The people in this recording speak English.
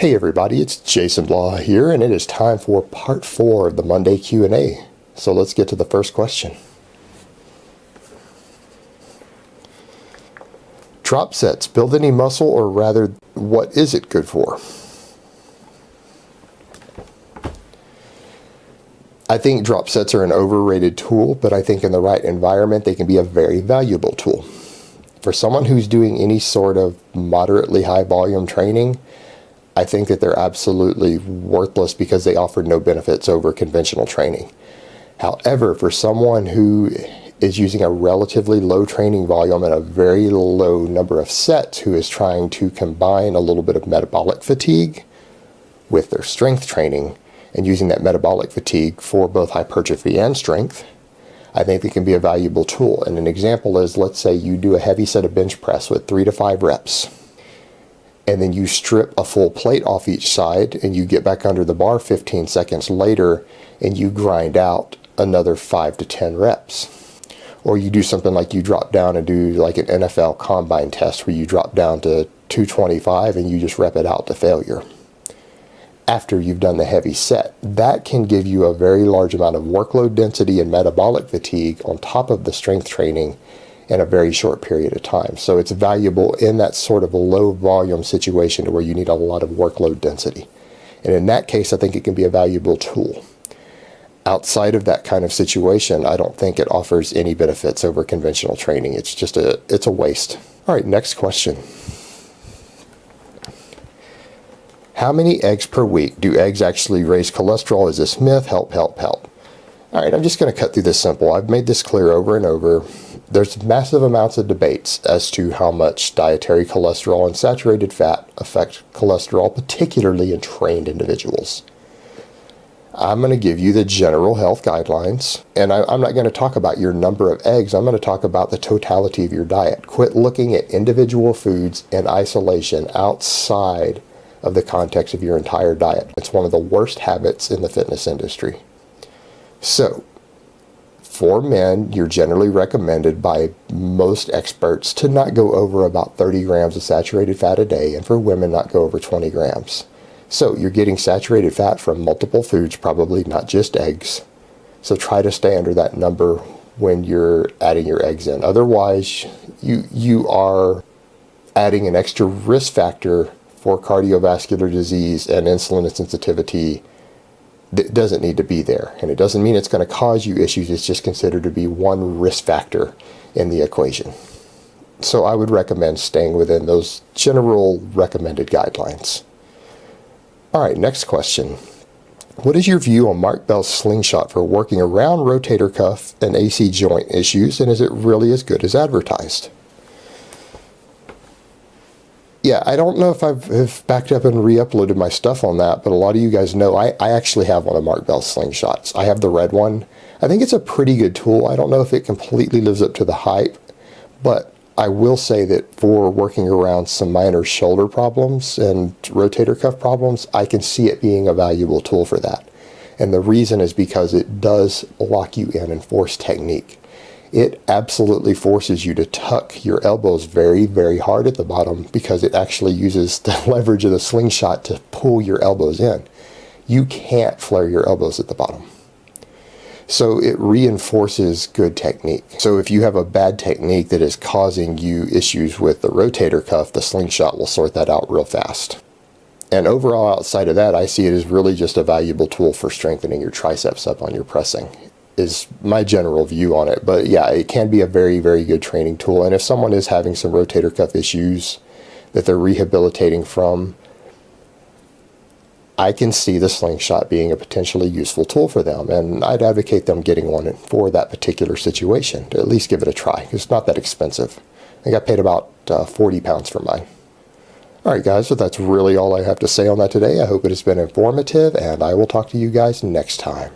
Hey everybody, it's Jason Blah here, and it is time for part 4 of the Monday Q&A. So let's get to the first question. Drop sets, build any muscle, or rather, what is it good for? I think drop sets are an overrated tool, but I think in the right environment they can be a very valuable tool. For someone who's doing any sort of moderately high volume training, I think that they're absolutely worthless because they offer no benefits over conventional training. However, for someone who is using a relatively low training volume and a very low number of sets, who is trying to combine a little bit of metabolic fatigue with their strength training and using that metabolic fatigue for both hypertrophy and strength, I think it can be a valuable tool. And an example is, let's say you do a heavy set of bench press with 3 to 5 reps. And then you strip a full plate off each side and you get back under the bar 15 seconds later and you grind out another 5 to 10 reps. Or you do something like you drop down and do like an NFL combine test where you drop down to 225 and you just rep it out to failure after you've done the heavy set. That can give you a very large amount of workload density and metabolic fatigue on top of the strength training in a very short period of time. So it's valuable in that sort of a low volume situation where you need a lot of workload density. And in that case, I think it can be a valuable tool. Outside of that kind of situation, I don't think it offers any benefits over conventional training. It's just it's a waste. All right, next question. How many eggs per week? Do eggs actually raise cholesterol? Is this myth? Help, help, help. All right, I'm just going to cut through this simple. I've made this clear over and over. There's massive amounts of debates as to how much dietary cholesterol and saturated fat affect cholesterol, particularly in trained individuals. I'm going to give you the general health guidelines, and I'm not going to talk about your number of eggs. I'm going to talk about the totality of your diet. Quit looking at individual foods in isolation outside of the context of your entire diet. It's one of the worst habits in the fitness industry. So, for men, you're generally recommended by most experts to not go over about 30 grams of saturated fat a day, and for women, not go over 20 grams. So you're getting saturated fat from multiple foods, probably not just eggs. So try to stay under that number when you're adding your eggs in. Otherwise, you are adding an extra risk factor for cardiovascular disease and insulin sensitivity that doesn't need to be there. And it doesn't mean it's going to cause you issues. It's just considered to be one risk factor in the equation. So I would recommend staying within those general recommended guidelines. All right, next question. What is your view on Mark Bell's Slingshot for working around rotator cuff and AC joint issues, and is it really as good as advertised? Yeah, I don't know if I've backed up and re-uploaded my stuff on that, but a lot of you guys know I actually have one of Mark Bell's Slingshots. I have the red one. I think it's a pretty good tool. I don't know if it completely lives up to the hype, but I will say that for working around some minor shoulder problems and rotator cuff problems, I can see it being a valuable tool for that. And the reason is because it does lock you in and force technique. It absolutely forces you to tuck your elbows very, very hard at the bottom because it actually uses the leverage of the slingshot to pull your elbows in. You can't flare your elbows at the bottom. So it reinforces good technique. So if you have a bad technique that is causing you issues with the rotator cuff, the slingshot will sort that out real fast. And overall, outside of that, I see it as really just a valuable tool for strengthening your triceps up on your pressing, is my general view on it. But yeah, it can be a very, very good training tool. And if someone is having some rotator cuff issues that they're rehabilitating from, I can see the slingshot being a potentially useful tool for them. And I'd advocate them getting one for that particular situation, to at least give it a try. It's not that expensive. I think I paid about 40 pounds for mine. All right, guys, so that's really all I have to say on that today. I hope it has been informative, and I will talk to you guys next time.